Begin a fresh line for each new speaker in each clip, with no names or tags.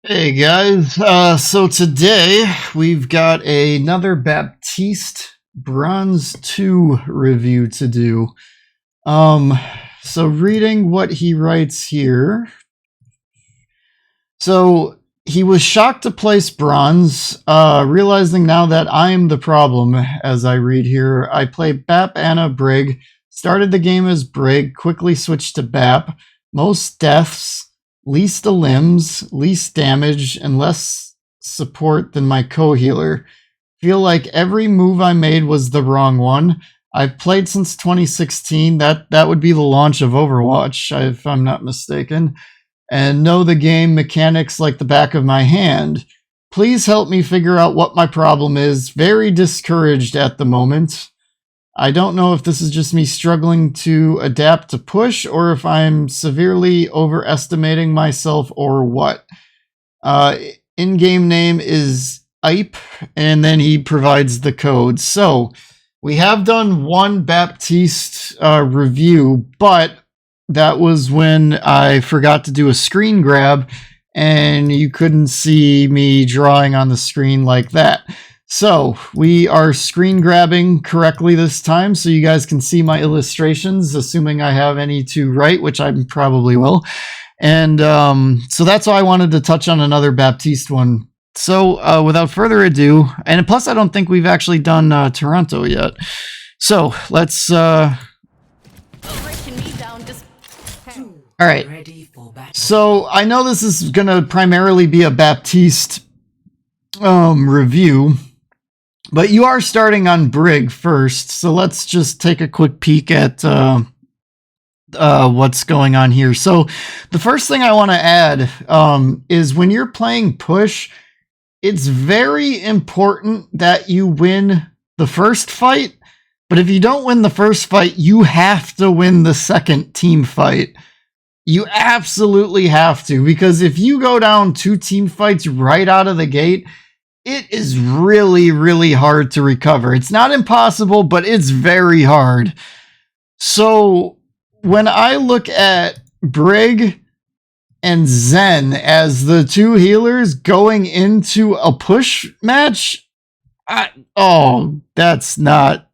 Hey guys, so today we've got another Baptiste Bronze 2 review to do. So reading what he writes here. So he was shocked to place bronze, realizing now that I'm the problem, as I read here. I play Bap Anna Brig, started the game as Brig, quickly switched to Bap. Most deaths, least limbs, least damage, and less support than my co-healer. Feel like every move I made was the wrong one. I've played since 2016. That would be the launch of Overwatch, if I'm not mistaken, and know the game mechanics like the back of my hand. Please help me figure out what my problem is. Very discouraged at the moment. I don't know if this is just me struggling to adapt to push or if I'm severely overestimating myself or what. In-game name is IPE, and then he provides the code. So we have done one Baptiste review, but that was when I forgot to do a screen grab, and you couldn't see me drawing on the screen like that. So we are screen grabbing correctly this time, so you guys can see my illustrations, assuming I have any to write, which I probably will. And so that's why I wanted to touch on another Baptiste one. So without further ado, and plus I don't think we've actually done Toronto yet. So let's... All right. So I know this is going to primarily be a Baptiste review, but you are starting on Brig first, so let's just take a quick peek at what's going on here. So the first thing I want to add is when you're playing push, it's very important that you win the first fight, but if you don't win the first fight, you have to win the second team fight. You absolutely have to, because if you go down 2 team fights right out of the gate, it is really, really hard to recover. It's not impossible, but it's very hard. So when I look at Brig and Zen as the 2 healers going into a push match, that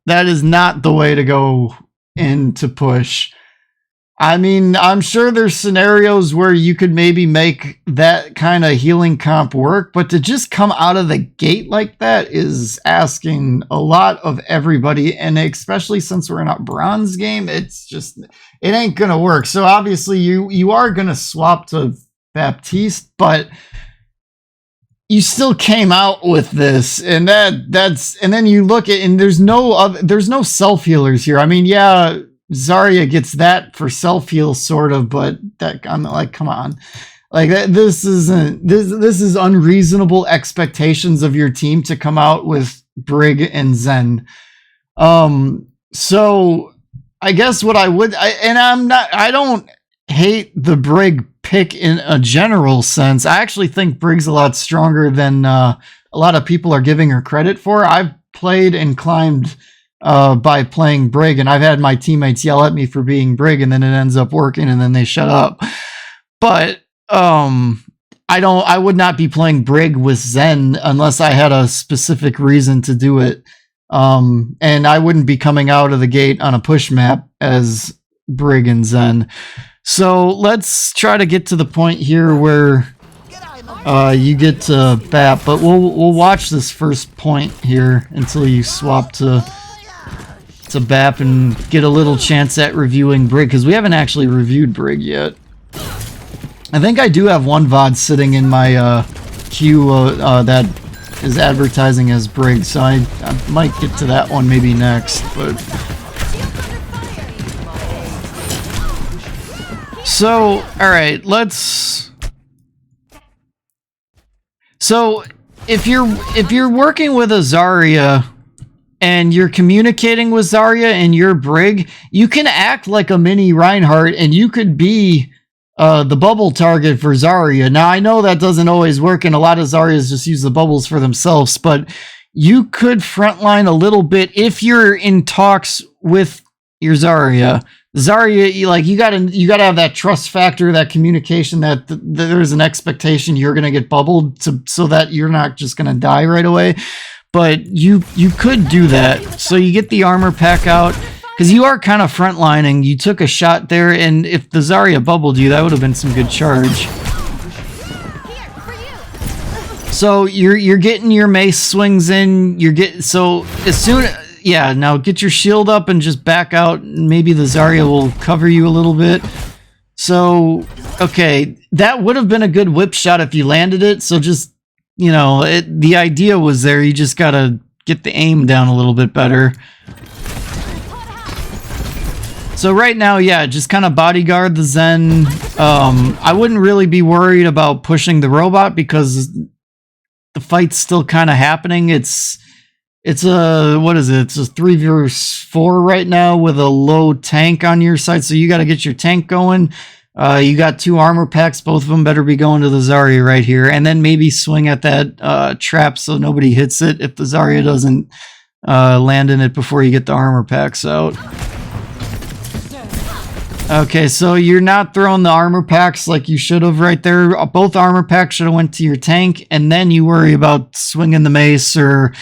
is not the way to go into push. I mean, I'm sure there's scenarios where you could maybe make that kind of healing comp work, but to just come out of the gate like that is asking a lot of everybody, and especially since we're in a bronze game, it ain't gonna work. So obviously you are gonna swap to Baptiste, but you still came out with this, and and then you look at, and there's no self healers here. I mean, yeah, Zarya gets that for self-heal, sort of, but that, I'm like, come on. Like, this is unreasonable expectations of your team to come out with Brig and Zen. So I guess what I don't hate the Brig pick in a general sense. I actually think Brig's a lot stronger than a lot of people are giving her credit for. I've played and climbed by playing Brig, and I've had my teammates yell at me for being Brig, and then it ends up working, and then they shut up. But I would not be playing Brig with Zen unless I had a specific reason to do it. And I wouldn't be coming out of the gate on a push map as Brig and Zen. So let's try to get to the point here where you get to Bap, but we'll watch this first point here until you swap to Bap and get a little chance at reviewing Brig, because we haven't actually reviewed Brig yet. I think I do have one VOD sitting in my queue that is advertising as Brig, so I might get to that one maybe next. But so, all right, let's. So if you're working with a Zarya and you're communicating with Zarya and you're Brig, you can act like a mini Reinhardt, and you could be the bubble target for Zarya. Now, I know that doesn't always work, and a lot of Zaryas just use the bubbles for themselves, but you could frontline a little bit if you're in talks with your Zarya. Zarya, you gotta have that trust factor, that communication, that there's an expectation you're gonna get bubbled so that you're not just gonna die right away. But you could do that. So you get the armor pack out, because you are kind of frontlining. You took a shot there, and if the Zarya bubbled you, that would have been some good charge. So you're getting your mace swings in. So as soon. Yeah, now get your shield up and just back out. Maybe the Zarya will cover you a little bit. So, okay, that would have been a good whip shot if you landed it. So just, the idea was there. You just gotta get the aim down a little bit better. So right now, yeah, just kind of bodyguard the Zen. I wouldn't really be worried about pushing the robot because the fight's still kind of happening. It's a, what is it? It's a 3 versus 4 right now with a low tank on your side. So you got to get your tank going. You got 2 armor packs. Both of them better be going to the Zarya right here. And then maybe swing at that trap so nobody hits it if the Zarya doesn't land in it before you get the armor packs out. Okay, so you're not throwing the armor packs like you should have right there. Both armor packs should have went to your tank. And then you worry about swinging the mace or...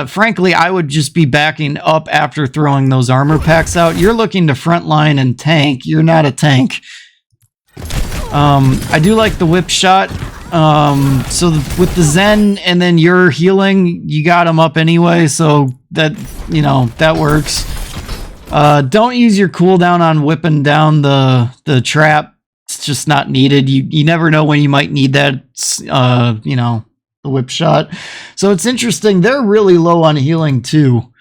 frankly, I would just be backing up after throwing those armor packs out. You're looking to frontline and tank. You're not a tank. I do like the whip shot. So with the Zen and then you're healing, you got him up anyway. So that, that works. Don't use your cooldown on whipping down the trap. It's just not needed. You never know when you might need that, the whip shot. So it's interesting. They're really low on healing too.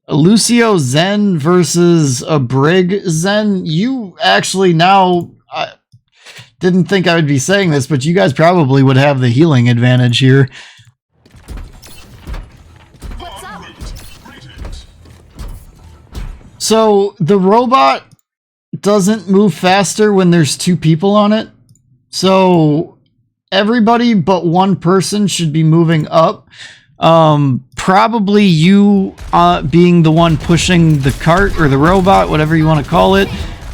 Lucio Zen versus a Brig Zen. You actually now, I didn't think I would be saying this, but you guys probably would have the healing advantage here. So the robot doesn't move faster when there's 2 people on it. So everybody but one person should be moving up. Probably you being the one pushing the cart or the robot, whatever you want to call it.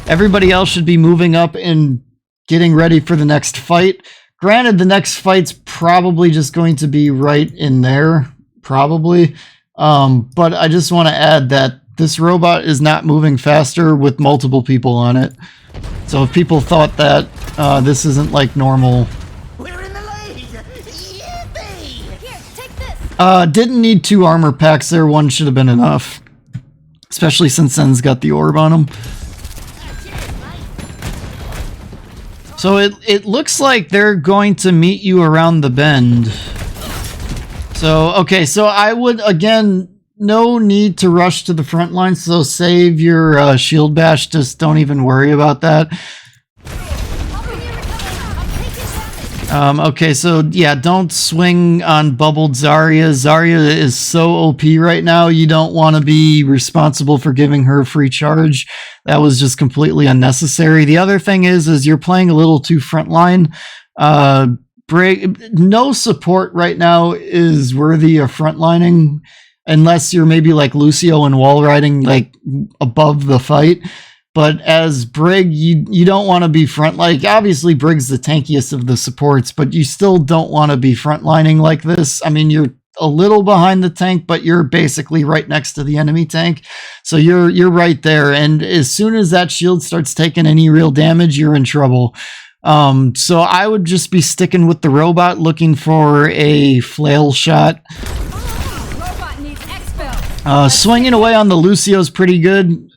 Everybody else should be moving up and getting ready for the next fight. Granted, the next fight's probably just going to be right in there, probably. But I just want to add that this robot is not moving faster with multiple people on it. So if people thought that this isn't like normal... Didn't need 2 armor packs there. 1 should have been enough. Especially since Zen's got the orb on him. So it looks like they're going to meet you around the bend. So, okay, so I would, again, no need to rush to the front line. So save your shield bash. Just don't even worry about that. Okay, so yeah, don't swing on bubbled Zarya. Zarya is so OP right now, you don't want to be responsible for giving her free charge. That was just completely unnecessary. The other thing is you're playing a little too frontline. No support right now is worthy of frontlining, unless you're maybe like Lucio and wall riding like above the fight. But as Brig, you don't want to be front, like obviously Brig's the tankiest of the supports, but you still don't want to be frontlining like this. I mean, you're a little behind the tank, but you're basically right next to the enemy tank. So you're right there. And as soon as that shield starts taking any real damage, you're in trouble. So I would just be sticking with the robot, looking for a flail shot. Swinging away on the Lucio's pretty good.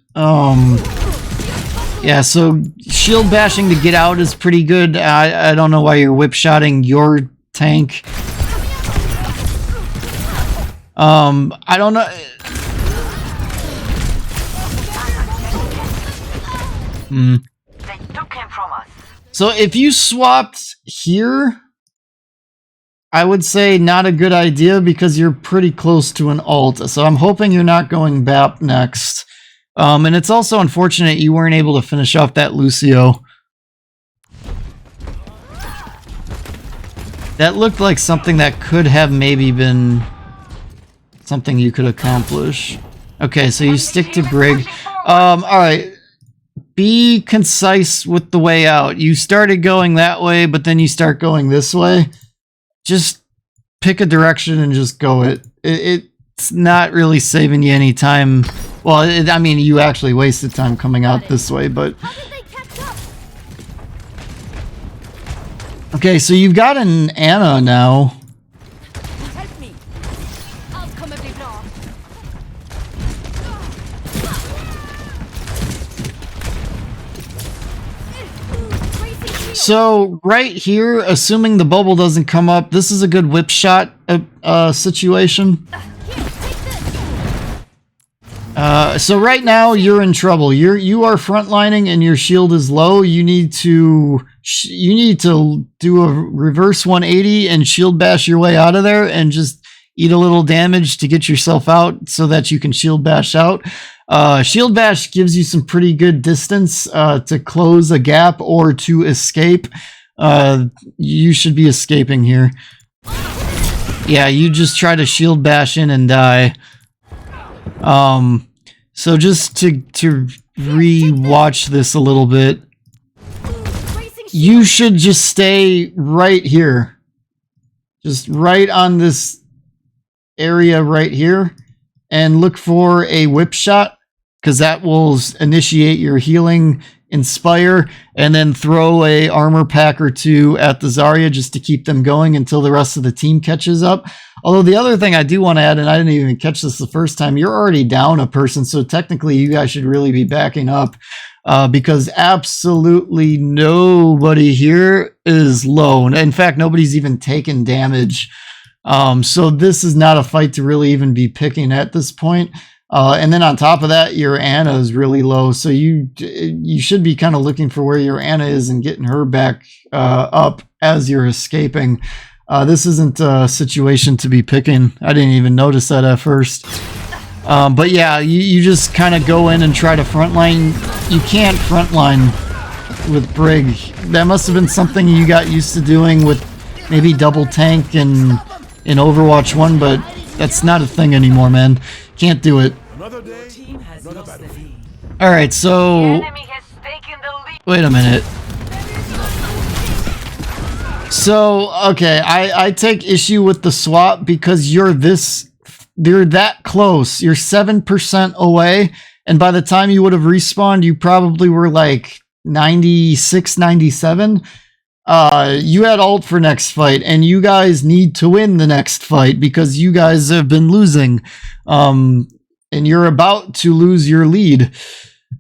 Yeah, so shield bashing to get out is pretty good. I don't know why you're whip-shotting your tank. I don't know.
They took him from us.
So if you swapped here, I would say not a good idea because you're pretty close to an ult. So I'm hoping you're not going BAP next. And it's also unfortunate you weren't able to finish off that Lucio. That looked like something that could have maybe been something you could accomplish. Okay, so you stick to Brig. Alright. Be concise with the way out. You started going that way, but then you start going this way. Just pick a direction and just go it. It's not really saving you any time. Well, I mean, you actually wasted time coming out this way, but... Okay, so you've got an Anna now.
Help me. I'll come a bit now.
So, right here, assuming the bubble doesn't come up, this is a good whip shot situation. So right now you're in trouble. You are frontlining and your shield is low. You need to do a reverse 180 and shield bash your way out of there and just eat a little damage to get yourself out so that you can shield bash out. Shield bash gives you some pretty good distance to close a gap or to escape. You should be escaping here. Yeah, you just try to shield bash in and die. So just to re-watch this a little bit, you should just stay right here. Just right on this area right here and look for a whip shot, because that will initiate your healing inspire, and then throw a armor pack or two at the Zarya just to keep them going until the rest of the team catches up. Although the other thing I do want to add, and I didn't even catch this the first time, you're already down a person, so technically you guys should really be backing up, because absolutely nobody here is low. In fact, nobody's even taken damage. So this is not a fight to really even be picking at this point. And then on top of that, your Anna is really low, so you should be kind of looking for where your Anna is and getting her back up as you're escaping. This isn't a situation to be picking. I didn't even notice that at first. But yeah, you just kind of go in and try to frontline. You can't frontline with Brig. That must have been something you got used to doing with maybe double tank in Overwatch 1, but that's not a thing anymore, man. Can't do it. Alright, so... Wait a minute. So, okay, I take issue with the swap because you're that close. You're 7% away, and by the time you would have respawned, you probably were like 96, 97. You had ult for next fight, and you guys need to win the next fight because you guys have been losing. And you're about to lose your lead.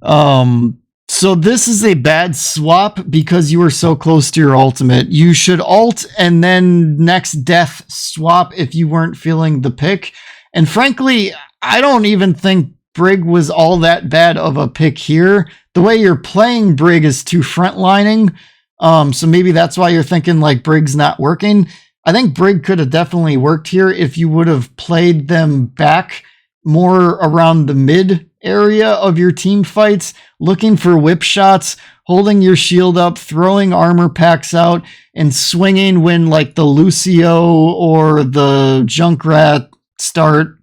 So this is a bad swap because you were so close to your ultimate. You should ult and then next death swap if you weren't feeling the pick. And frankly, I don't even think Brig was all that bad of a pick here. The way you're playing Brig is too frontlining. So maybe that's why you're thinking like Brig's not working. I think Brig could have definitely worked here if you would have played them back more around the mid area of your team fights, looking for whip shots, holding your shield up, throwing armor packs out, and swinging when like the Lucio or the Junkrat start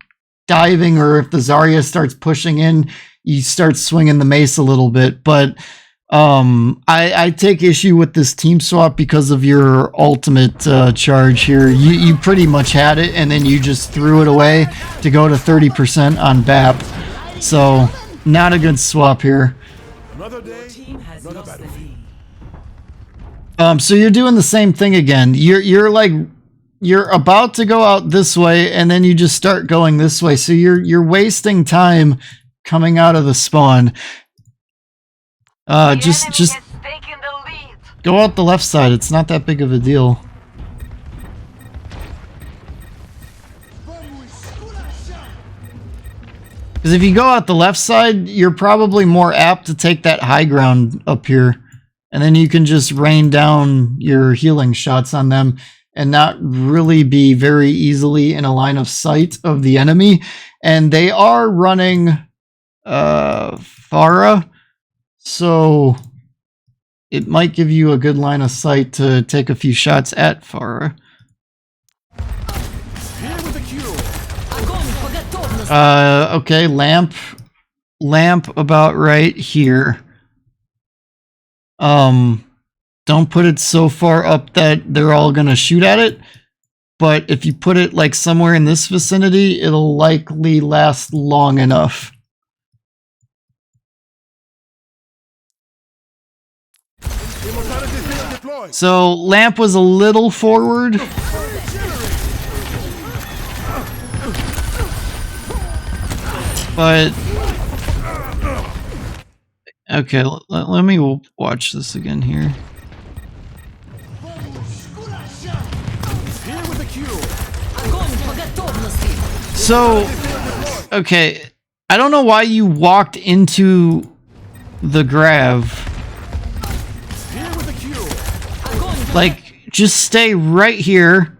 diving, or if the Zarya starts pushing in, you start swinging the mace a little bit. But I take issue with this team swap because of your ultimate charge here. You pretty much had it, and then you just threw it away to go to 30% on BAP. So, not a good swap here. So you're doing the same thing again. You're about to go out this way, and then you just start going this way. So you're wasting time coming out of the spawn. Just go out the left side. It's not that big of a deal. Because if you go out the left side, you're probably more apt to take that high ground up here. And then you can just rain down your healing shots on them and not really be very easily in a line of sight of the enemy. And they are running Pharah, so it might give you a good line of sight to take a few shots at Pharah. Okay, lamp about right here. Don't put it so far up that they're all gonna shoot at it, but if you put it like somewhere in this vicinity, it'll likely last long enough. So lamp was a little forward. But okay, let me watch this again here. So, okay, I don't know why you walked into the grav. Like, just stay right here.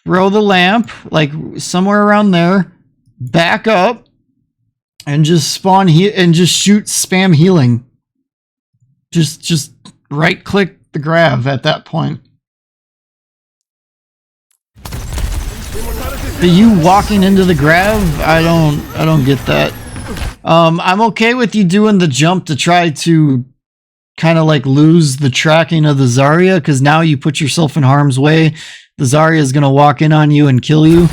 Throw the lamp, like somewhere around there. Back up and just spawn and just shoot spam healing. Just right click the grav at that point. But you walking into the grav, I don't get that. I'm okay with you doing the jump to try to kind of like lose the tracking of the Zarya, because now you put yourself in harm's way. The Zarya is gonna walk in on you and kill you.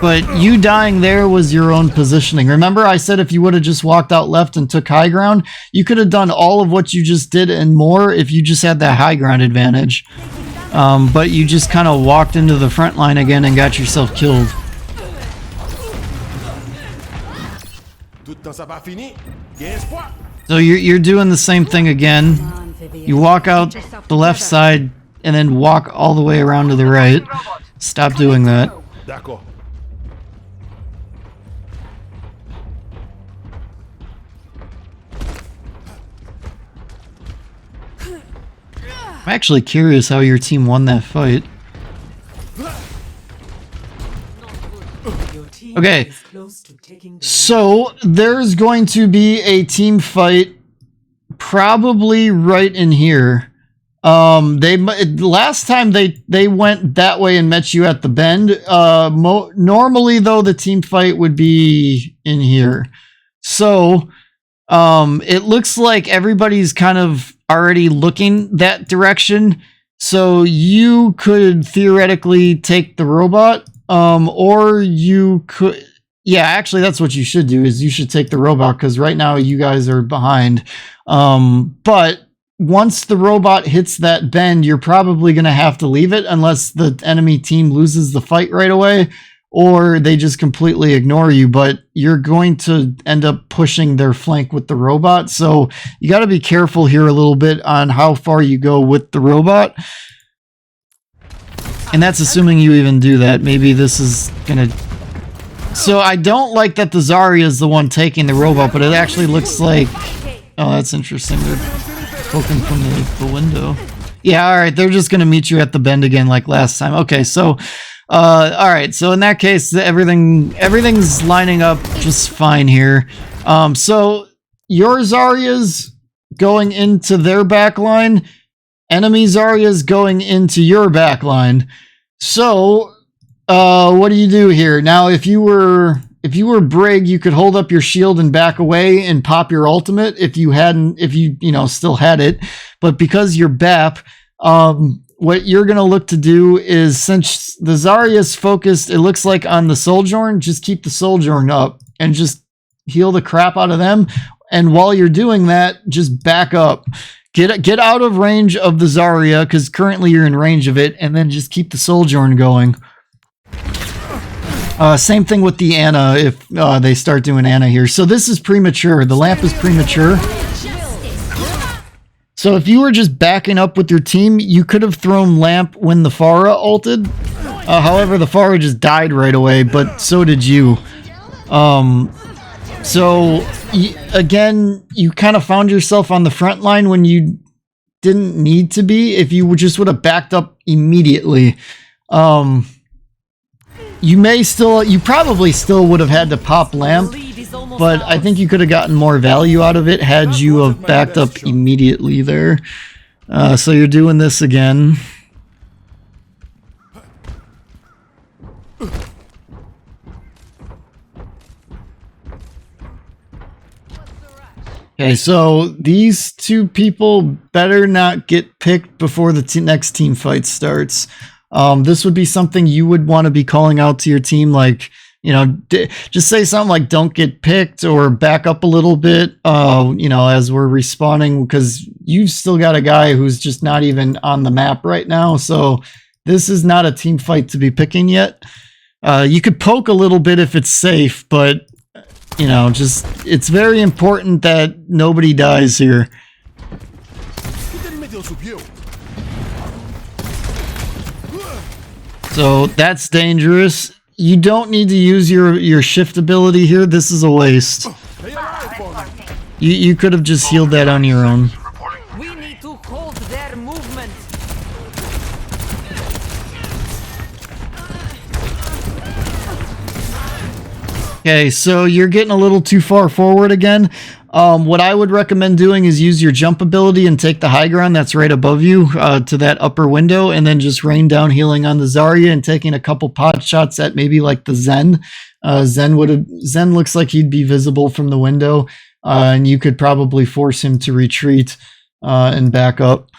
But you dying there was your own positioning. Remember I said if you would have just walked out left and took high ground, you could have done all of what you just did and more if you just had that high ground advantage. But you just kind of walked into the front line again and got yourself killed. So you're doing the same thing again. You walk out the left side and then walk all the way around to the right. Stop doing that. I'm actually curious how your team won that fight. Okay, so there's going to be a team fight probably right in here. Last time they went that way and met you at the bend. Normally though, the team fight would be in here. So it looks like everybody's kind of already looking that direction, so you could theoretically take the robot, or you could, yeah, actually that's what you should do, is you should take the robot, because right now you guys are behind. But once the robot hits that bend, you're probably going to have to leave it unless the enemy team loses the fight right away, or they just completely ignore you, but you're going to end up pushing their flank with the robot. So you got to be careful here a little bit on how far you go with the robot. And that's assuming you even do that. Maybe this is going to... So I don't like that the Zarya is the one taking the robot, but it actually looks like... Oh, that's interesting. They're poking from the window. Yeah, all right. They're just going to meet you at the bend again like last time. Okay, so... all right, so in that case, everything's lining up just fine here. So your Zarya's going into their backline, enemy Zarya's going into your backline. So what do you do here? Now, if you were Brig, you could hold up your shield and back away and pop your ultimate if you still had it. But because you're Bap, what you're going to look to do is, since the Zarya's focused, it looks like, on the Sojourn, just keep the Sojourn up and just heal the crap out of them. And while you're doing that, just back up. Get out of range of the Zarya, because currently you're in range of it, and then just keep the Sojourn going. Same thing with the Ana, if they start doing Ana here. So this is premature. The lamp is premature. So if you were just backing up with your team, you could have thrown lamp when the Pharah ulted. However, the Pharah just died right away, but so did you. Again, you kind of found yourself on the front line when you didn't need to be. If you just would have backed up immediately, you probably still would have had to pop lamp, but I think you could have gotten more value out of it had you have backed up immediately there. So you're doing this again. Okay, so these two people better not get picked before the next team fight starts. This would be something you would want to be calling out to your team, like, you know, just say something like "don't get picked" or "back up a little bit." You know, as we're respawning, because you've still got a guy who's just not even on the map right now. So this is not a team fight to be picking yet. You could poke a little bit if it's safe, but you know, just it's very important that nobody dies here. So that's dangerous. You don't need to use your shift ability here. This is a waste. You could have just healed that on your own.
We need to hold their movement.
Okay, so you're getting a little too far forward again. What I would recommend doing is use your jump ability and take the high ground that's right above you to that upper window, and then just rain down healing on the Zarya and taking a couple pot shots at maybe like the Zen. Zen looks like he'd be visible from the window, and you could probably force him to retreat and back up.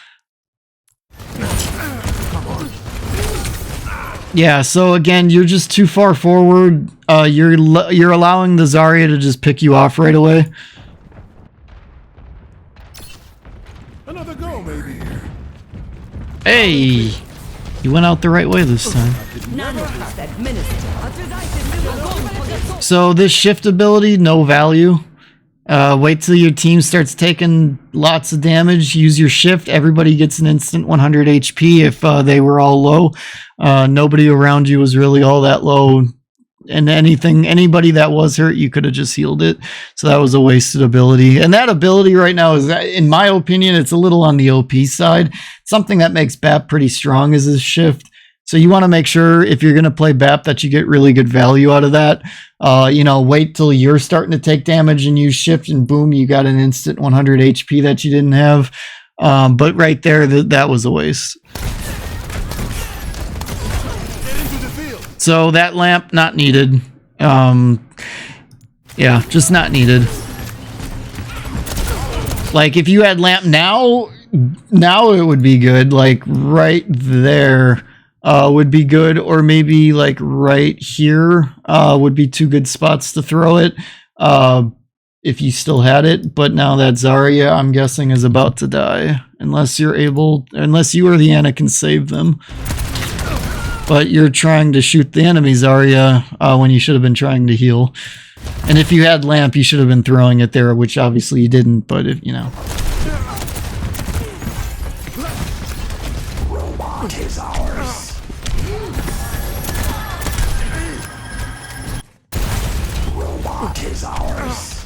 Yeah, so again, you're just too far forward. You're allowing the Zarya to just pick you off right away.
Another go, maybe.
Hey, you went out the right way this time. So this shift ability, no value. Wait till your team starts taking lots of damage. Use your shift. Everybody gets an instant 100 HP if they were all low. Nobody around you was really all that low. And anybody that was hurt, you could have just healed it. So that was a wasted ability. And that ability right now is, in my opinion, it's a little on the OP side. Something that makes BAP pretty strong is his shift. So you want to make sure if you're going to play BAP that you get really good value out of that. You know, wait till you're starting to take damage and use shift, and boom, you got an instant 100 HP that you didn't have. But right there, that was a waste. So that lamp, not needed. Yeah, just not needed. Like, if you had lamp now it would be good. Like, right there would be good. Or maybe, like, right here would be two good spots to throw it. If you still had it. But now that Zarya, I'm guessing, is about to die. Unless you or the Ana can save them. But you're trying to shoot the enemy Zarya when you should have been trying to heal. And if you had lamp, you should have been throwing it there, which obviously you didn't, but if you know.
Robot is ours. Robot is ours.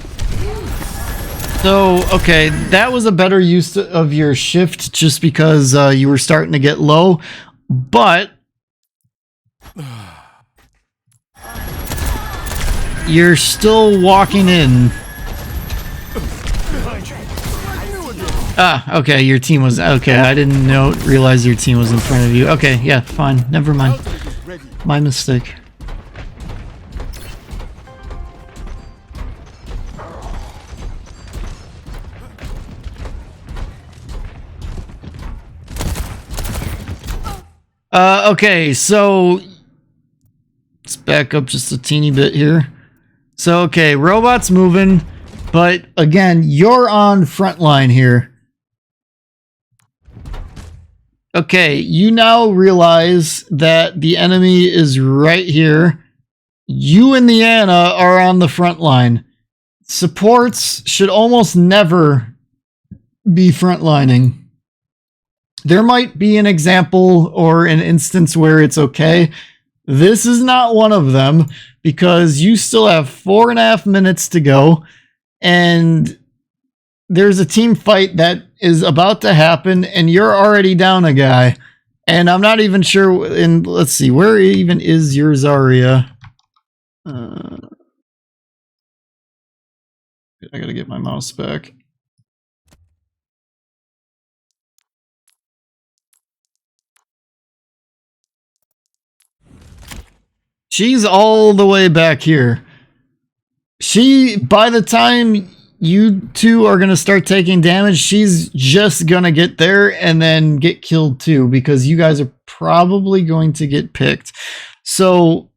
So, okay, that was a better use of your shift just because you were starting to get low, but you're still walking in. Ah, okay, your team was... Okay, I didn't realize your team was in front of you. Okay, yeah, fine. Never mind. My mistake. Okay, so... Let's back up just a teeny bit here. So, okay, robot's moving, but again, you're on front line here. Okay, you now realize that the enemy is right here. You and the Ana are on the front line. Supports should almost never be frontlining. There might be an example or an instance where it's okay. This is not one of them, because you still have 4.5 minutes to go, and there's a team fight that is about to happen, and you're already down a guy. And I'm not even sure, and let's see, where even is your Zarya? I gotta get my mouse back. She's all the way back here. By the time you two are going to start taking damage, she's just going to get there and then get killed too, because you guys are probably going to get picked. So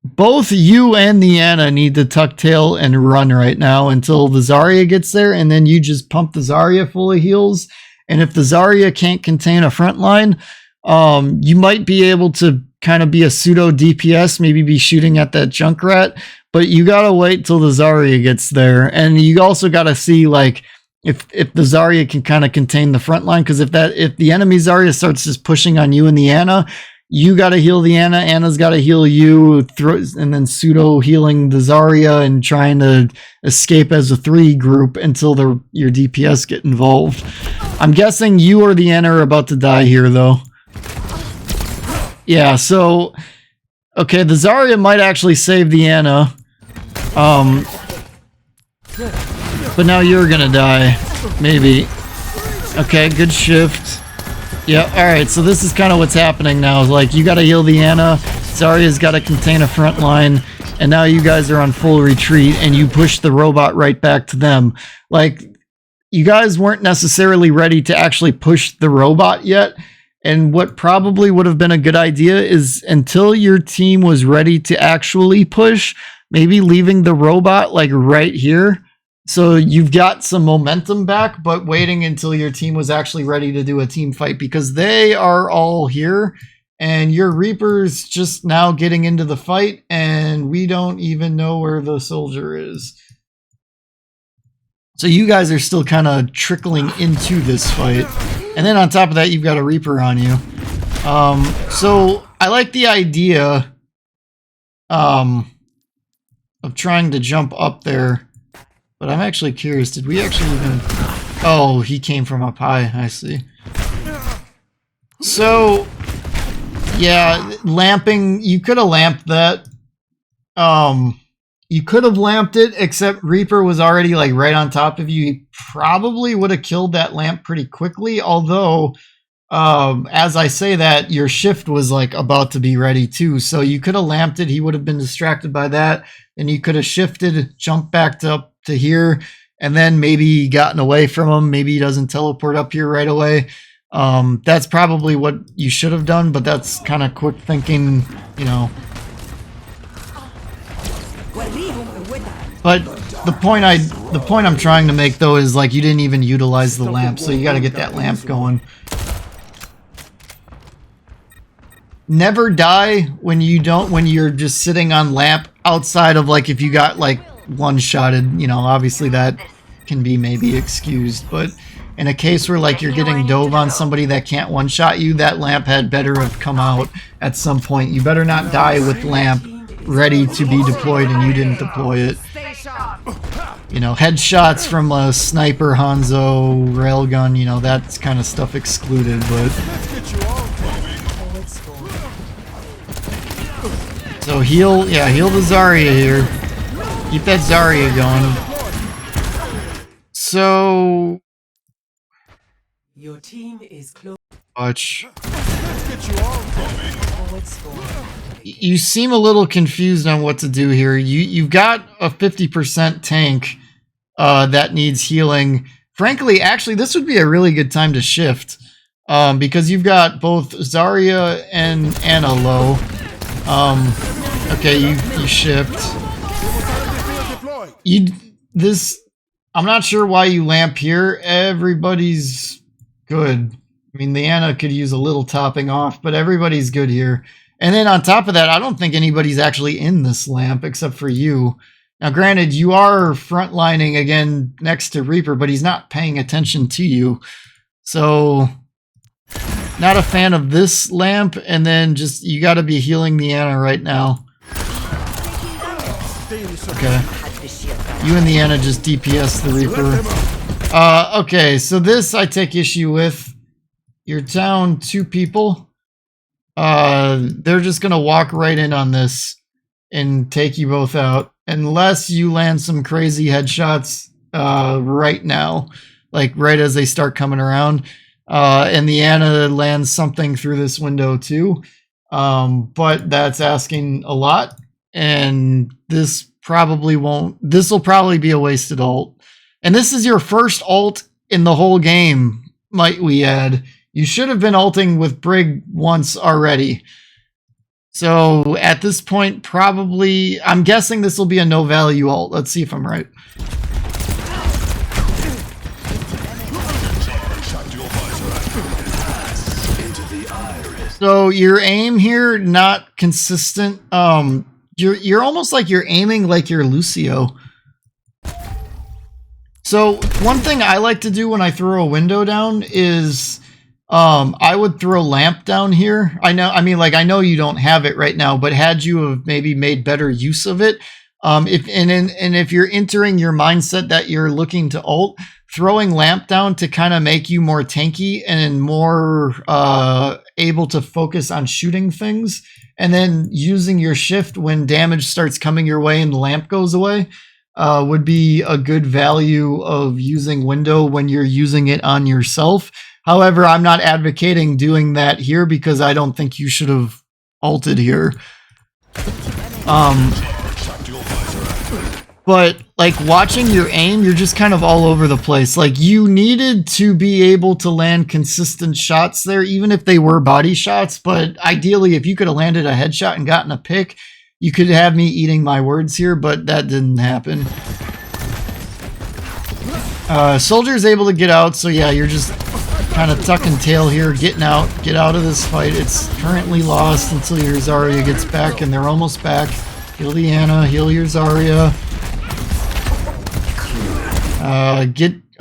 both you and the Ana need to tuck tail and run right now until the Zarya gets there, and then you just pump the Zarya full of heals. And if the Zarya can't contain a front line, you might be able to kind of be a pseudo DPS, maybe be shooting at that Junkrat, but you gotta wait till the Zarya gets there. And you also gotta see, like, if the Zarya can kind of contain the front line, because if the enemy Zarya starts just pushing on you and the Ana, you gotta heal the Ana, Ana's gotta heal you, and then pseudo healing the Zarya and trying to escape as a 3 group until your DPS get involved. I'm guessing you or the Ana are about to die here, though. Yeah, so okay, the Zarya might actually save the Ana. But now you're gonna die. Maybe. Okay, good shift. Yeah, alright, so this is kind of what's happening now. Like, you gotta heal the Ana, Zarya's gotta contain a front line, and now you guys are on full retreat, and you push the robot right back to them. Like, you guys weren't necessarily ready to actually push the robot yet. And what probably would have been a good idea is, until your team was ready to actually push, maybe leaving the robot like right here. So you've got some momentum back, but waiting until your team was actually ready to do a team fight, because they are all here and your Reaper's just now getting into the fight and we don't even know where the soldier is. So you guys are still kind of trickling into this fight. And then on top of that, you've got a Reaper on you. So I like the idea of trying to jump up there. But I'm actually curious, did we actually even... Oh, he came from up high, I see. So, yeah, lamping, you could have lamped that. You could have lamped it, except Reaper was already like right on top of you. He probably would have killed that lamp pretty quickly, although, as I say that, your shift was like about to be ready too. So you could have lamped it, he would have been distracted by that, and you could have shifted, jumped back up to here, and then maybe gotten away from him. Maybe he doesn't teleport up here right away. That's probably what you should have done, but that's kind of quick thinking, you know. But the point I'm trying to make though is, like, you didn't even utilize the lamp, so you got to get that lamp going. Never die when you're just sitting on lamp, outside of, like, if you got like one-shotted, you know, obviously that can be maybe excused, but in a case where, like, you're getting dove on somebody that can't one-shot you, that lamp had better have come out at some point. You better not die with lamp ready to be deployed and you didn't deploy it. You know, headshots from a sniper, Hanzo, railgun, you know, that's kind of stuff excluded, but... So heal the Zarya here. Keep that Zarya going. So...
Your team is close.
Watch. You seem a little confused on what to do here. You've got a 50% tank that needs healing. Frankly, actually, this would be a really good time to shift, because you've got both Zarya and Ana low. Okay, you shift. I'm not sure why you lamp here. Everybody's good. I mean, the Ana could use a little topping off, but everybody's good here. And then on top of that, I don't think anybody's actually in this lamp except for you. Now, granted, you are frontlining again next to Reaper, but he's not paying attention to you. So, not a fan of this lamp. And then just, you got to be healing the Ana right now. Okay. You and the Ana just DPS the Reaper. Okay, so this I take issue with. You're down 2 people. They're just gonna walk right in on this and take you both out, unless you land some crazy headshots right now, like right as they start coming around. And the Ana lands something through this window too. but that's asking a lot, and this will probably be a wasted ult. And this is your first ult in the whole game, might we add. You should have been ulting with Brig once already. So at this point, probably, I'm guessing this will be a no value ult. Let's see if I'm right. So your aim here, not consistent. You're almost like you're aiming like you're Lucio. So one thing I like to do when I throw a window down is I would throw lamp down here. I know you don't have it right now, but had you have maybe made better use of it, if you're entering your mindset that you're looking to ult, throwing lamp down to kind of make you more tanky and more able to focus on shooting things, and then using your shift when damage starts coming your way and the lamp goes away, would be a good value of using window when you're using it on yourself. However, I'm not advocating doing that here because I don't think you should have ulted here. But like watching your aim, you're just kind of all over the place. Like you needed to be able to land consistent shots there, even if they were body shots. But ideally, if you could have landed a headshot and gotten a pick, you could have me eating my words here, but that didn't happen. Soldier's able to get out, so yeah, you're just kind of tucking tail here, get out of this fight. It's currently lost until your Zarya gets back, and they're almost back. Heal the Ana, heal your Zarya.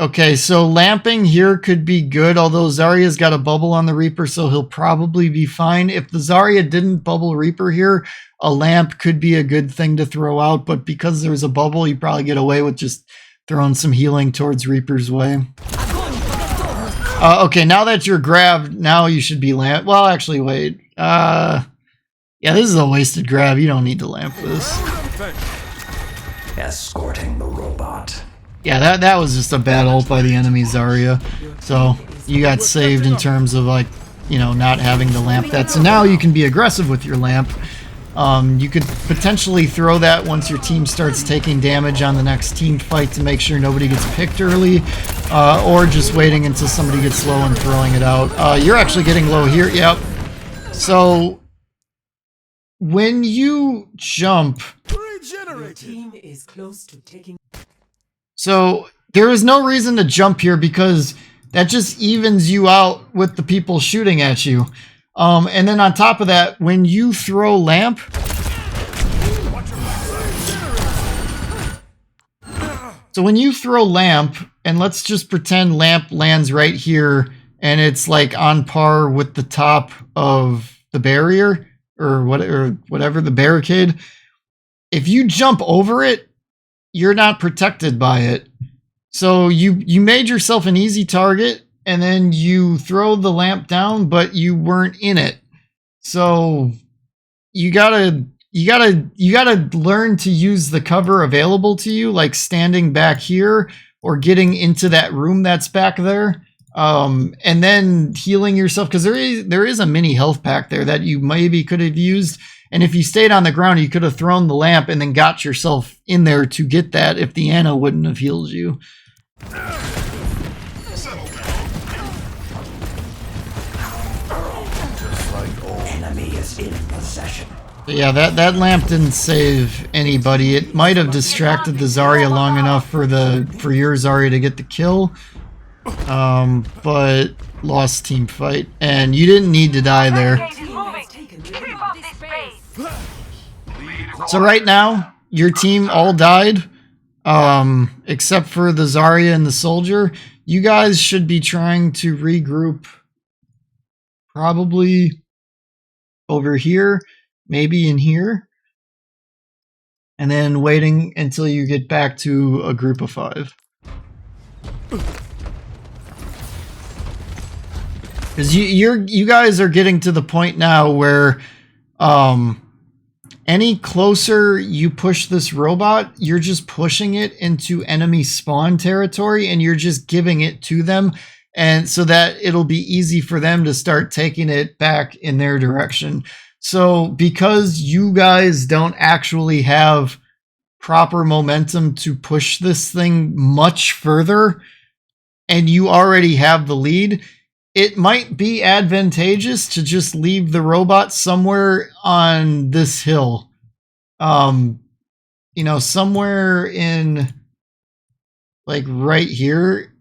Okay, so lamping here could be good, although Zarya's got a bubble on the Reaper, so he'll probably be fine. If the Zarya didn't bubble Reaper here, a lamp could be a good thing to throw out, but because there's a bubble, you probably get away with just throwing some healing towards Reaper's way. Okay, now that you're grabbed, now you should be lamp. Well, actually, wait. Yeah, this is a wasted grab. You don't need to lamp this.
Escorting the robot.
Yeah, that was just a bad ult by the enemy Zarya. So you got saved in terms of like, not having to lamp that. So now you can be aggressive with your lamp. You could potentially throw that once your team starts taking damage on the next team fight to make sure nobody gets picked early, or just waiting until somebody gets low and throwing it out. You're actually getting low here. Yep. So when you jump,
Your team is close to taking.
so there is no reason to jump here because that just evens you out with the people shooting at you. And then on top of that, when you throw lamp, and let's just pretend lamp lands right here and it's like on par with the top of the barrier or whatever the barricade. If you jump over it, you're not protected by it. So you made yourself an easy target, and then you throw the lamp down, but you weren't in it. So you gotta learn to use the cover available to you, like standing back here or getting into that room that's back there, and then healing yourself, because there is a mini health pack there that you maybe could have used. And if you stayed on the ground, you could have thrown the lamp and then got yourself in there to get that if the Ana wouldn't have healed you.
Enemy is in possession.
Yeah, that lamp didn't save anybody. It might have distracted the Zarya long enough for your Zarya to get the kill, but lost team fight, and you didn't need to die there. So right now, your team all died, except for the Zarya and the Soldier. You guys should be trying to regroup probably over here, maybe in here, and then waiting until you get back to a group of 5. Because you guys are getting to the point now where any closer you push this robot, you're just pushing it into enemy spawn territory, and you're just giving it to them, and so that it'll be easy for them to start taking it back in their direction. So because you guys don't actually have proper momentum to push this thing much further, and you already have the lead, it might be advantageous to just leave the robot somewhere on this hill. You know, somewhere in like right here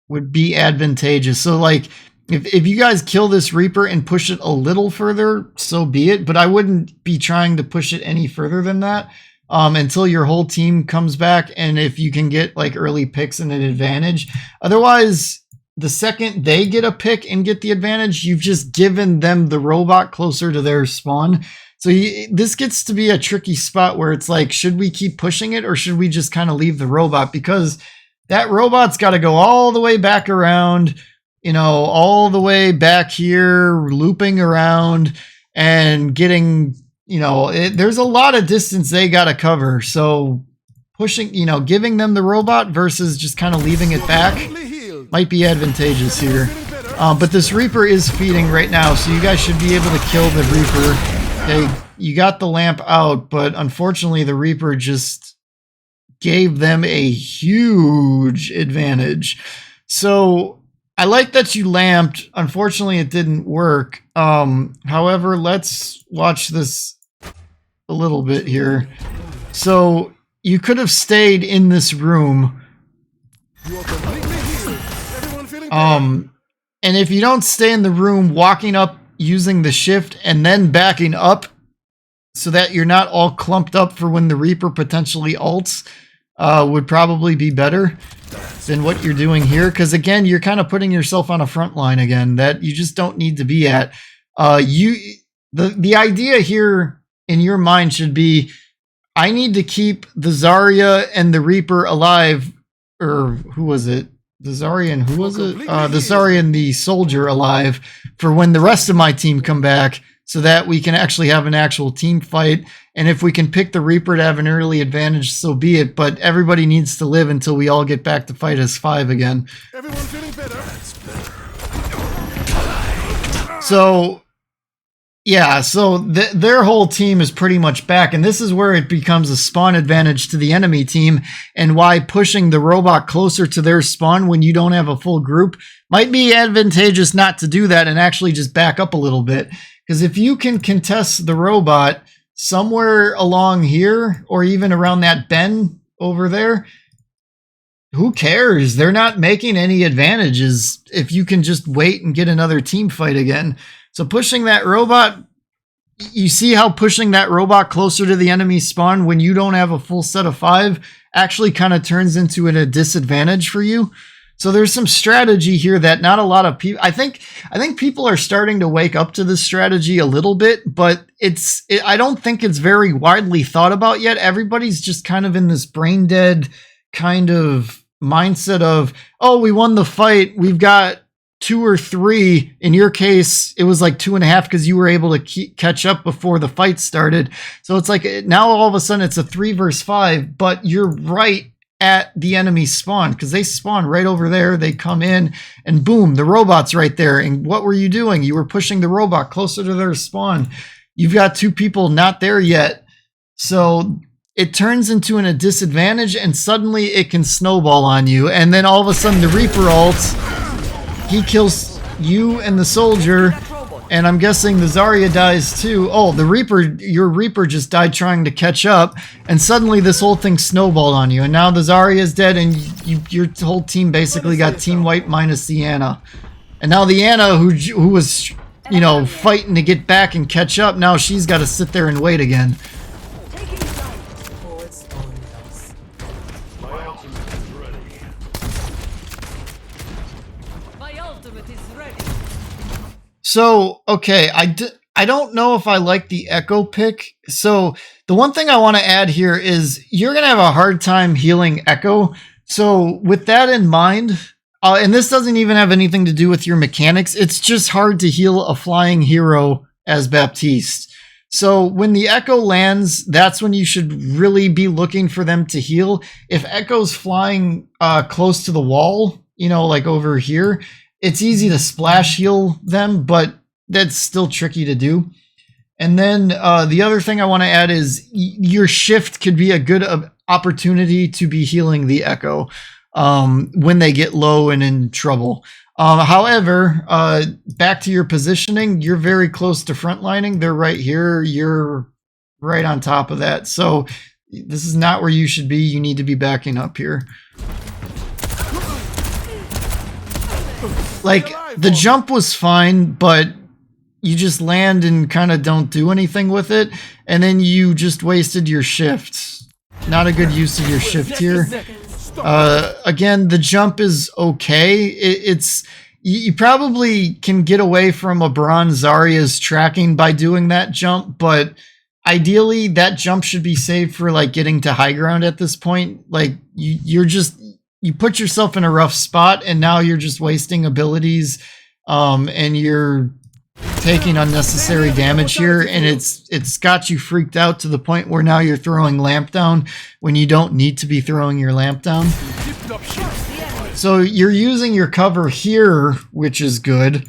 would be advantageous. So like if you guys kill this Reaper and push it a little further, so be it. But I wouldn't be trying to push it any further than that until your whole team comes back. And if you can get like early picks and an advantage. Otherwise, the second they get a pick and get the advantage, you've just given them the robot closer to their spawn. So this gets to be a tricky spot where it's like, should we keep pushing it or should we just kind of leave the robot? Because that robot's got to go all the way back around, you know, all the way back here, looping around and getting, you know, there's a lot of distance they got to cover. So pushing, you know, giving them the robot versus just kind of leaving it back might be advantageous here. But this Reaper is feeding right now, so you guys should be able to kill the Reaper. Okay, you got the lamp out, but unfortunately the Reaper just gave them a huge advantage. So I like that you lamped. Unfortunately, it didn't work. However, let's watch this a little bit here. So you could have stayed in this room. And if you don't stay in the room, walking up using the shift and then backing up so that you're not all clumped up for when the Reaper potentially ults would probably be better than what you're doing here. Because again, you're kind of putting yourself on a front line again that you just don't need to be at. The idea here in your mind should be, I need to keep the Zarya and the Reaper alive, or who was it? The Zarya and who was it? The Zarya and the Soldier alive for when the rest of my team come back, so that we can actually have an actual team fight. And if we can pick the Reaper to have an early advantage, so be it. But everybody needs to live until we all get back to fight as 5 again.
Everyone feeling better?
So yeah, so their whole team is pretty much back, and this is where it becomes a spawn advantage to the enemy team, and why pushing the robot closer to their spawn when you don't have a full group might be advantageous not to do that and actually just back up a little bit. Because if you can contest the robot somewhere along here, or even around that bend over there, who cares? They're not making any advantages if you can just wait and get another team fight again. So pushing that robot, you see how pushing that robot closer to the enemy spawn when you don't have a full set of 5 actually kind of turns into a disadvantage for you. So there's some strategy here that not a lot of people, I think people are starting to wake up to this strategy a little bit, but I don't think it's very widely thought about yet. Everybody's just kind of in this brain dead kind of mindset of, oh, we won the fight, we've got 2 or 3. In your case, it was like 2.5 because you were able to catch up before the fight started. So it's like now all of a sudden it's a 3 versus 5, but you're right at the enemy spawn because they spawn right over there. They come in and boom, the robot's right there. And what were you doing? You were pushing the robot closer to their spawn. You've got 2 people not there yet. So it turns into a disadvantage and suddenly it can snowball on you. And then all of a sudden the Reaper ults. He kills you and the Soldier, and I'm guessing the Zarya dies too. Oh, the Reaper, your Reaper just died trying to catch up, and suddenly this whole thing snowballed on you, and now the Zarya is dead, and your whole team basically got team wipe minus the Ana. And now the Ana, who was, you know, fighting to get back and catch up, now she's got to sit there and wait again. So, okay, I don't know if I like the Echo pick. So the one thing I want to add here is you're going to have a hard time healing Echo. So with that in mind, and this doesn't even have anything to do with your mechanics, it's just hard to heal a flying hero as Baptiste. So when the Echo lands, that's when you should really be looking for them to heal. If Echo's flying close to the wall, you know, like over here, it's easy to splash heal them, but that's still tricky to do. And then the other thing I want to add is your shift could be a good opportunity to be healing the Echo when they get low and in trouble. However, back to your positioning, you're very close to frontlining. They're right here. You're right on top of that. So this is not where you should be. You need to be backing up here. Like, the jump was fine, but you just land and kind of don't do anything with it. And then you just wasted your shift. Not a good use of your shift here. Again, the jump is okay. You probably can get away from a bronze Zarya's tracking by doing that jump, but ideally that jump should be saved for like getting to high ground at this point. Like you put yourself in a rough spot, and now you're just wasting abilities, and you're taking unnecessary damage here, and it's got you freaked out to the point where now you're throwing lamp down when you don't need to be throwing your lamp down. So you're using your cover here, which is good.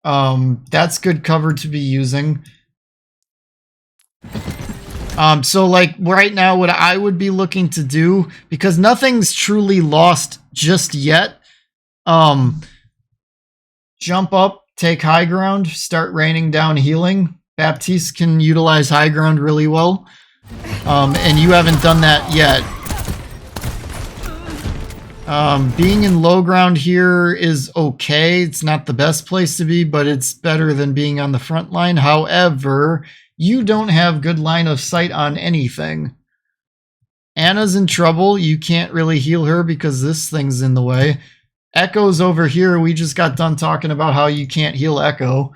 That's good cover to be using. So like right now, what I would be looking to do, because nothing's truly lost just yet, jump up, take high ground, start raining down healing. Baptiste can utilize high ground really well, and you haven't done that yet. Being in low ground here is okay. It's not the best place to be, but it's better than being on the front line. However, you don't have good line of sight on anything. Ana's in trouble. You can't really heal her because this thing's in the way. Echo's over here. We just got done talking about how you can't heal Echo.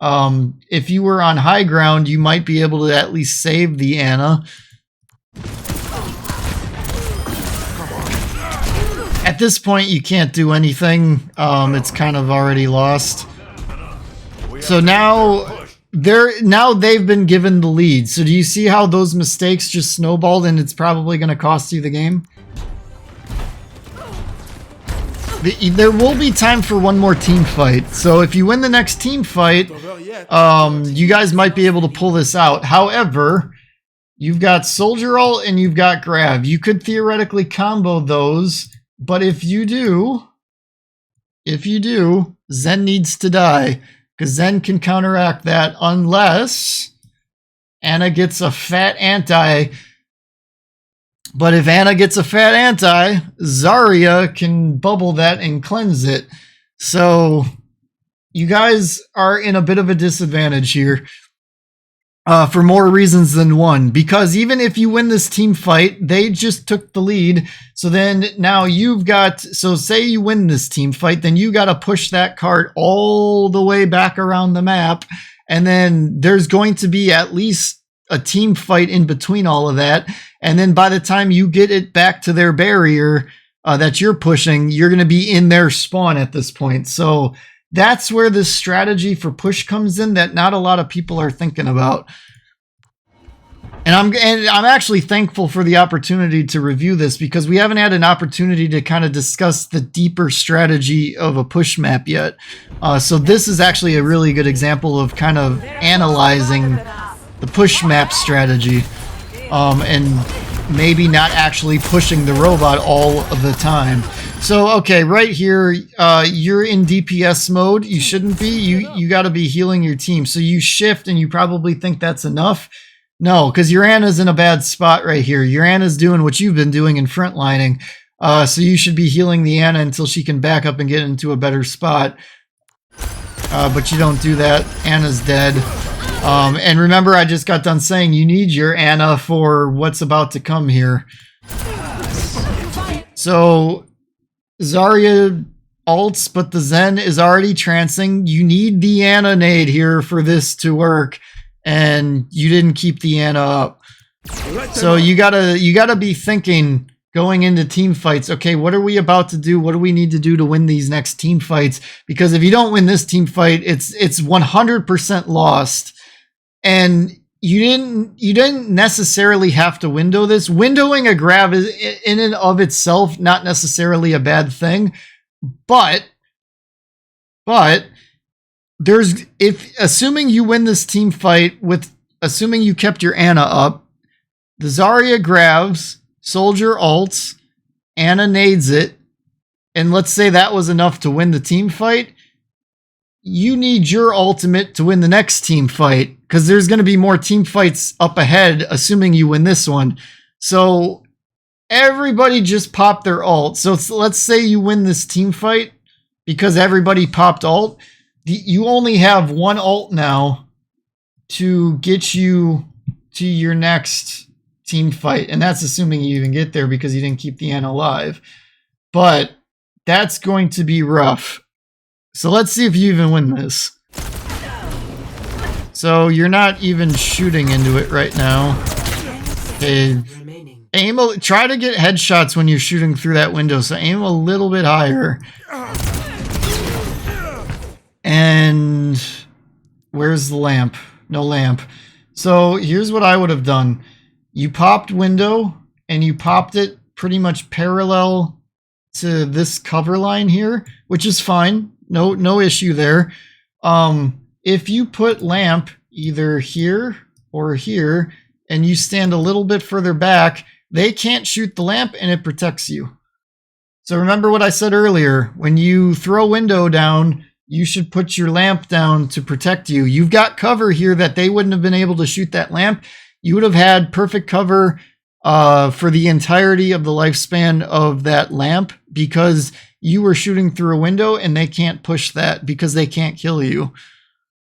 If you were on high ground, you might be able to at least save the Ana. At this point, you can't do anything. It's kind of already lost. So now they've been given the lead. So do you see how those mistakes just snowballed, and it's probably going to cost you the game? There will be time for one more team fight. So if you win the next team fight, you guys might be able to pull this out. However, you've got Soldier Ult and you've got Grab. You could theoretically combo those, but if you do, Zen needs to die, because Zen can counteract that unless Ana gets a fat anti. But if Ana gets a fat anti, Zarya can bubble that and cleanse it. So you guys are in a bit of a disadvantage here, for more reasons than one. Because even if you win this team fight, they just took the lead. So then now you've got, so say you win this team fight, then you got to push that cart all the way back around the map. And then there's going to be at least a team fight in between all of that. And then by the time you get it back to their barrier that you're pushing, you're going to be in their spawn at this point. So that's where this strategy for push comes in that not a lot of people are thinking about. And I'm actually thankful for the opportunity to review this, because we haven't had an opportunity to kind of discuss the deeper strategy of a push map yet. So this is actually a really good example of kind of analyzing the push map strategy, and maybe not actually pushing the robot all of the time. So, okay, right here, you're in DPS mode. You shouldn't be. You got to be healing your team. So you shift, and you probably think that's enough. No, because your Ana's in a bad spot right here. Your Ana's doing what you've been doing in frontlining. So you should be healing the Ana until she can back up and get into a better spot. But you don't do that. Ana's dead. And remember, I just got done saying you need your Ana for what's about to come here. So Zarya ults, but the Zen is already trancing. You need the Ana nade here for this to work, and you didn't keep the Ana up. So you gotta be thinking going into team fights. Okay, what are we about to do? What do we need to do to win these next team fights? Because if you don't win this team fight, it's 100% lost. And you didn't necessarily have to window this. Windowing a grab is in and of itself not necessarily a bad thing, but assuming you win this team fight with, assuming you kept your Ana up, the Zarya grabs, Soldier ults, Ana nades it, and let's say that was enough to win the team fight. You need your ultimate to win the next team fight, because there's going to be more team fights up ahead, assuming you win this one. So everybody just popped their ult. So let's say you win this team fight because everybody popped ult. You only have one ult now to get you to your next team fight. And that's assuming you even get there because you didn't keep the Ana alive. But that's going to be rough. So let's see if you even win this. So you're not even shooting into it right now. Okay. Try to get headshots when you're shooting through that window. So aim a little bit higher. And where's the lamp? No lamp. So here's what I would have done. You popped window and you popped it pretty much parallel to this cover line here, which is fine. No issue there. If you put lamp either here or here and you stand a little bit further back, they can't shoot the lamp and it protects you. So remember what I said earlier, when you throw window down, you should put your lamp down to protect you. You've got cover here that they wouldn't have been able to shoot that lamp. You would have had perfect cover for the entirety of the lifespan of that lamp because you were shooting through a window and they can't push that because they can't kill you.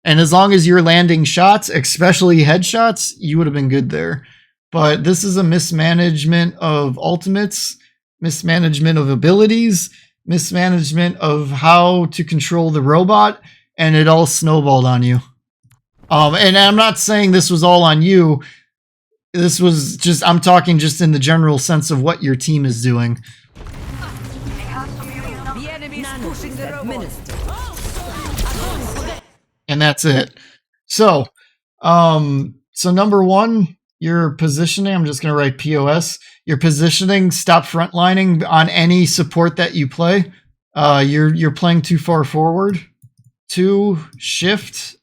And as long as you're landing shots, especially headshots, you would have been good there. But this is a mismanagement of ultimates, mismanagement of abilities, mismanagement of how to control the robot, and it all snowballed on you. And I'm not saying this was all on you. This was just, I'm talking just in the general sense of what your team is doing.
The enemy's pushing the robot.
And that's it. So, number one, your positioning, I'm just going to write POS. Your positioning, stop frontlining on any support that you play. You're playing too far forward. 2, shift.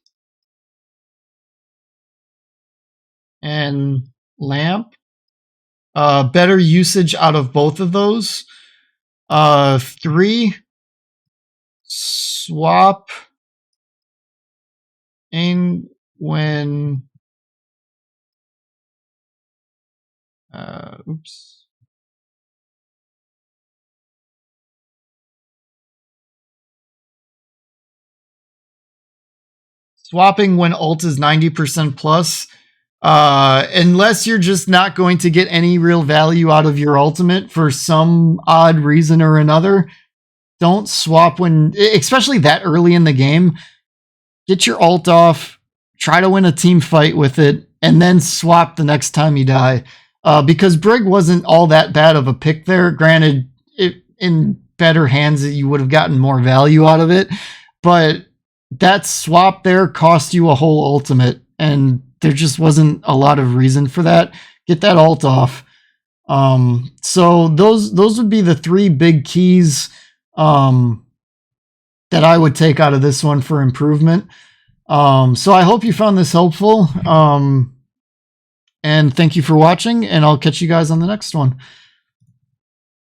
And lamp. Better usage out of both of those. 3, swap. And when oops. Swapping when ult is 90% plus. Unless you're just not going to get any real value out of your ultimate for some odd reason or another, don't swap when, especially that early in the game. Get your ult off, try to win a team fight with it, and then swap the next time you die. Because Brig wasn't all that bad of a pick there. Granted, in better hands, you would have gotten more value out of it. But that swap there cost you a whole ultimate, and there just wasn't a lot of reason for that. Get that ult off. So those would be the 3 big keys that I would take out of this one for improvement. So I hope you found this helpful. And thank you for watching, and I'll catch you guys on the next one.